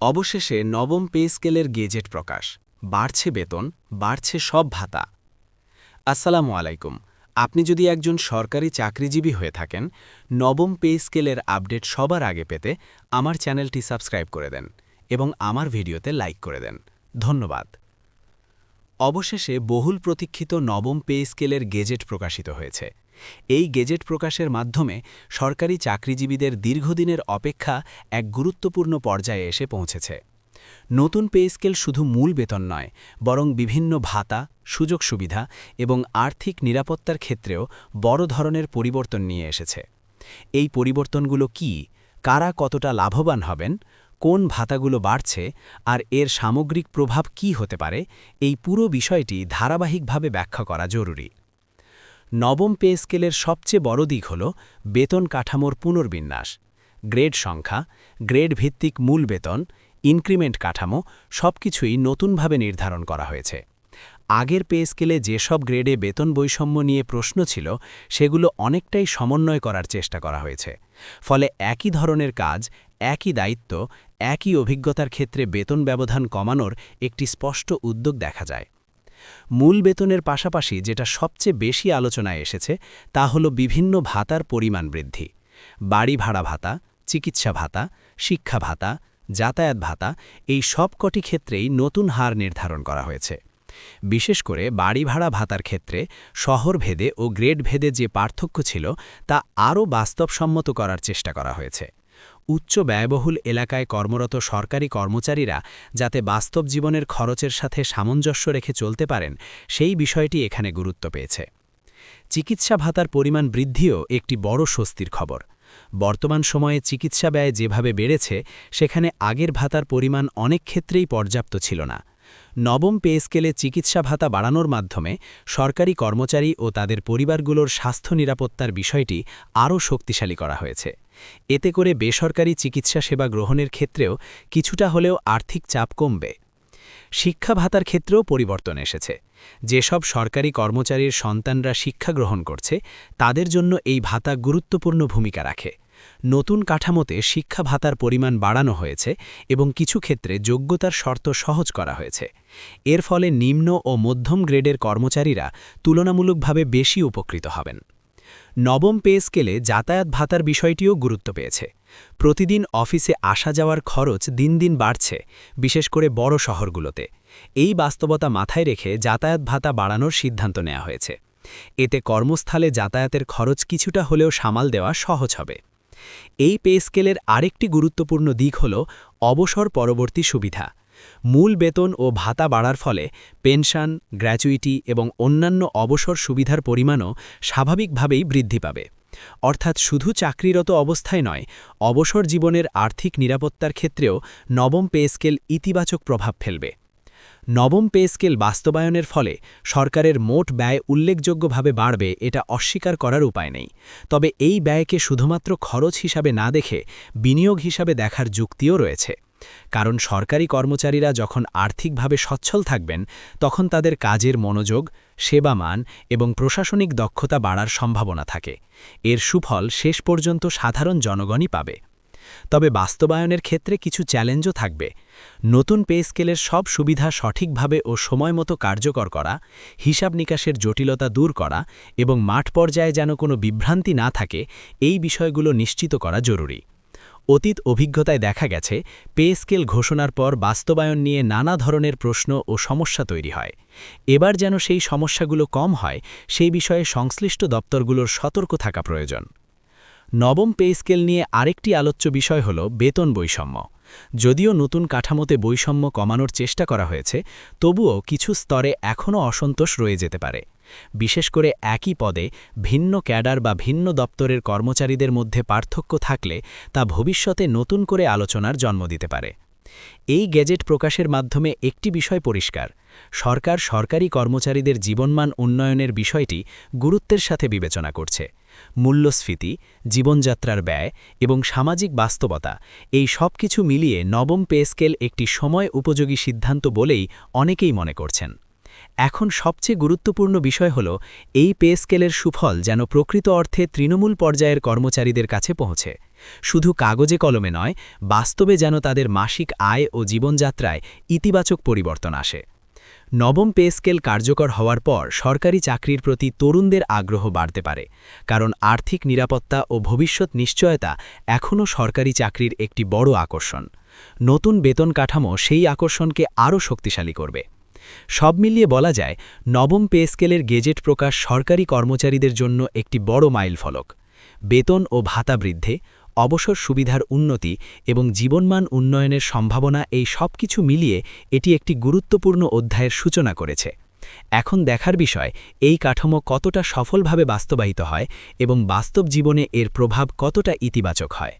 অবশেষে নবম পে স্কেলের গেজেট প্রকাশ। বাড়ছে বেতন, বাড়ছে সব ভাতা। আসসালামু আলাইকুম। আপনি যদি একজন সরকারি চাকরিজীবী হয়ে থাকেন, নবম পে স্কেলের আপডেট সবার আগে পেতে আমার চ্যানেলটি সাবস্ক্রাইব করে দেন এবং আমার ভিডিওতে লাইক করে দেন। ধন্যবাদ। অবশেষে বহুল প্রতীক্ষিত নবম পে স্কেলের গেজেট প্রকাশিত হয়েছে। এই গেজেট প্রকাশের মাধ্যমে সরকারি চাকরিজীবীদের দীর্ঘদিনের অপেক্ষা এক গুরুত্বপূর্ণ পর্যায়ে এসে পৌঁছেছে। নতুন পে স্কেল শুধু মূল বেতন নয়, বরং বিভিন্ন ভাতা, সুযোগ সুবিধা এবং আর্থিক নিরাপত্তার ক্ষেত্রেও বড় ধরনের পরিবর্তন নিয়ে এসেছে। এই পরিবর্তনগুলো কি, কারা কতটা লাভবান হবেন, কোন ভাতাগুলো বাড়ছে আর এর সামগ্রিক প্রভাব কি হতে পারে, এই পুরো বিষয়টি ধারাবাহিকভাবে ব্যাখ্যা করা জরুরি। নবম পে স্কেলের সবচেয়ে বড় দিক হল বেতন কাঠামোর পুনর্বিন্যাস। গ্রেড সংখ্যা, গ্রেড ভিত্তিক মূল বেতন, ইনক্রিমেন্ট কাঠামো সবকিছুই নতুনভাবে নির্ধারণ করা হয়েছে। আগের পে স্কেলে যেসব গ্রেডে বেতন বৈষম্য নিয়ে প্রশ্ন ছিল, সেগুলো অনেকটাই সমন্বয় করার চেষ্টা করা হয়েছে। ফলে একই ধরনের কাজ, একই দায়িত্ব, একই অভিজ্ঞতার ক্ষেত্রে বেতন ব্যবধান কমানোর একটি স্পষ্ট উদ্যোগ দেখা যায়। মূল বেতনের পাশাপাশি যেটা সবচেয়ে বেশি আলোচনায় এসেছে তা হল বিভিন্ন ভাতার পরিমাণ বৃদ্ধি। বাড়ি ভাড়া ভাতা, চিকিৎসা ভাতা, শিক্ষা ভাতা, যাতায়াত ভাতা এই সবকটি ক্ষেত্রেই নতুন হার নির্ধারণ করা হয়েছে। বিশেষ করে বাড়ি ভাড়া ভাতার ক্ষেত্রে শহরভেদে ও গ্রেড ভেদে যে পার্থক্য ছিল তা আরও বাস্তবসম্মত করার চেষ্টা করা হয়েছে। উচ্চ ব্যয়বহুল এলাকায় কর্মরত সরকারি কর্মচারীরা যাতে বাস্তব জীবনের খরচের সাথে সামঞ্জস্য রেখে চলতে পারেন, সেই বিষয়টি এখানে গুরুত্ব পেয়েছে। চিকিৎসা ভাতার পরিমাণ বৃদ্ধিও একটি বড় স্বস্তির খবর। বর্তমান সময়ে চিকিৎসা ব্যয় যেভাবে বেড়েছে, সেখানে আগের ভাতার পরিমাণ অনেক ক্ষেত্রেই পর্যাপ্ত ছিল না। নবম পে স্কেলে চিকিৎসা ভাতা বাড়ানোর মাধ্যমে সরকারি কর্মচারী ও তাদের পরিবারগুলোর স্বাস্থ্য নিরাপত্তার বিষয়টি আরও শক্তিশালী করা হয়েছে। এতে করে বেসরকারি চিকিৎসা সেবা গ্রহণের ক্ষেত্রেও কিছুটা হলেও আর্থিক চাপ কমবে। শিক্ষা ভাতার ক্ষেত্রেও পরিবর্তন এসেছে। যেসব সরকারি কর্মচারীর সন্তানরা শিক্ষা গ্রহণ করছে, তাদের জন্য এই ভাতা গুরুত্বপূর্ণ ভূমিকা রাখে। নতুন কাঠামোতে শিক্ষা ভাতার পরিমাণ বাড়ানো হয়েছে এবং কিছু ক্ষেত্রে যোগ্যতার শর্ত সহজ করা হয়েছে। এর ফলে নিম্ন ও মধ্যম গ্রেডের কর্মচারীরা তুলনামূলকভাবে বেশি উপকৃত হবেন। নবম পে স্কেলে যাতায়াত ভাতার বিষয়টিও গুরুত্ব পেয়েছে। প্রতিদিন অফিসে আসা যাওয়ার খরচ দিন দিন বাড়ছে, বিশেষ করে বড় শহরগুলোতে। এই বাস্তবতা মাথায় রেখে যাতায়াত ভাতা বাড়ানোর সিদ্ধান্ত নেওয়া হয়েছে। এতে কর্মস্থলে যাতায়াতের খরচ কিছুটা হলেও সামাল দেওয়া সহজ হবে। এই পে স্কেলের আরেকটি গুরুত্বপূর্ণ দিক হল অবসর পরবর্তী সুবিধা। মূল বেতন ও ভাতা বাড়ার ফলে পেনশন, গ্র্যাচুইটি এবং অন্যান্য অবসর সুবিধার পরিমাণও স্বাভাবিকভাবেই বৃদ্ধি পাবে। অর্থাৎ শুধু চাকরিরত অবস্থায় নয়, অবসর জীবনের আর্থিক নিরাপত্তার ক্ষেত্রেও নবম পে স্কেল ইতিবাচক প্রভাব ফেলবে। নবম পে স্কেল বাস্তবায়নের ফলে সরকারের মোট ব্যয় উল্লেখযোগ্যভাবে বাড়বে, এটা অস্বীকার করার উপায় নেই। তবে এই ব্যয়কে শুধুমাত্র খরচ হিসাবে না দেখে বিনিয়োগ হিসাবে দেখার যুক্তিও রয়েছে। কারণ সরকারি কর্মচারীরা যখন আর্থিকভাবে সচ্ছল থাকবেন, তখন তাদের কাজের মনোযোগ, সেবা মান এবং প্রশাসনিক দক্ষতা বাড়ার সম্ভাবনা থাকে। এর সুফল শেষ পর্যন্ত সাধারণ জনগণই পাবে। তবে বাস্তবায়নের ক্ষেত্রে কিছু চ্যালেঞ্জও থাকবে। নতুন পে স্কেলের সব সুবিধা সঠিকভাবে ও সময়মতো কার্যকর করা, হিসাব নিকাশের জটিলতা দূর করা এবং মাঠ পর্যায়ে যেন কোনো বিভ্রান্তি না থাকে, এই বিষয়গুলো নিশ্চিত করা জরুরি। অতীত অভিজ্ঞতায় দেখা গেছে, পে স্কেল ঘোষণার পর বাস্তবায়ন নিয়ে নানা ধরনের প্রশ্ন ও সমস্যা তৈরি হয়। এবার যেন সেই সমস্যাগুলো কম হয়, সেই বিষয়ে সংশ্লিষ্ট দপ্তরগুলোর সতর্ক থাকা প্রয়োজন। নবম পে স্কেল নিয়ে আরেকটি আলোচ্য বিষয় হল বেতন বৈষম্য। যদিও নতুন কাঠামোতে বৈষম্য কমানোর চেষ্টা করা হয়েছে, তবুও কিছু স্তরে এখনও অসন্তোষ রয়ে যেতে পারে। বিশেষ করে একই পদে ভিন্ন ক্যাডার বা ভিন্ন দপ্তরের কর্মচারীদের মধ্যে পার্থক্য থাকলে তা ভবিষ্যতে নতুন করে আলোচনার জন্ম দিতে পারে। এই গেজেট প্রকাশের মাধ্যমে একটি বিষয় পরিষ্কার: সরকার সরকারি কর্মচারীদের জীবনমান উন্নয়নের বিষয়টি গুরুত্বের সাথে বিবেচনা করছে। মূল্যস্ফীতি, জীবনযাত্রার ব্যয় এবং সামাজিক বাস্তবতা, এই সব কিছু মিলিয়ে নবম পে স্কেল একটি সময় উপযোগী সিদ্ধান্ত বলেই অনেকেই মনে করছেন। এখন সবচেয়ে গুরুত্বপূর্ণ বিষয় হল এই পে স্কেলের সুফল যেন প্রকৃত অর্থে তৃণমূল পর্যায়ের কর্মচারীদের কাছে পৌঁছে, শুধু কাগজে কলমে নয়, বাস্তবে যেন তাদের মাসিক আয় ও জীবনযাত্রায় ইতিবাচক পরিবর্তন আসে। নবম পে স্কেল কার্যকর হওয়ার পর সরকারি চাকরির প্রতি তরুণদের আগ্রহ বাড়তে পারে, কারণ আর্থিক নিরাপত্তা ও ভবিষ্যৎ নিশ্চয়তা এখনও সরকারি চাকরির একটি বড় আকর্ষণ। নতুন বেতন কাঠামো সেই আকর্ষণকে আরও শক্তিশালী করবে। সব মিলিয়ে বলা যায়, নবম পে স্কেলের গেজেট প্রকাশ সরকারি কর্মচারীদের জন্য একটি বড় মাইলফলক। বেতন ও ভাতা বৃদ্ধি, অবসর সুবিধার উন্নতি এবং জীবনমান উন্নয়নের সম্ভাবনা, এই সব কিছু মিলিয়ে এটি একটি গুরুত্বপূর্ণ অধ্যায়ের সূচনা করেছে। এখন দেখার বিষয় এই কাঠামো কতটা সফলভাবে বাস্তবায়িত হয় এবং বাস্তব জীবনে এর প্রভাব কতটা ইতিবাচক হয়।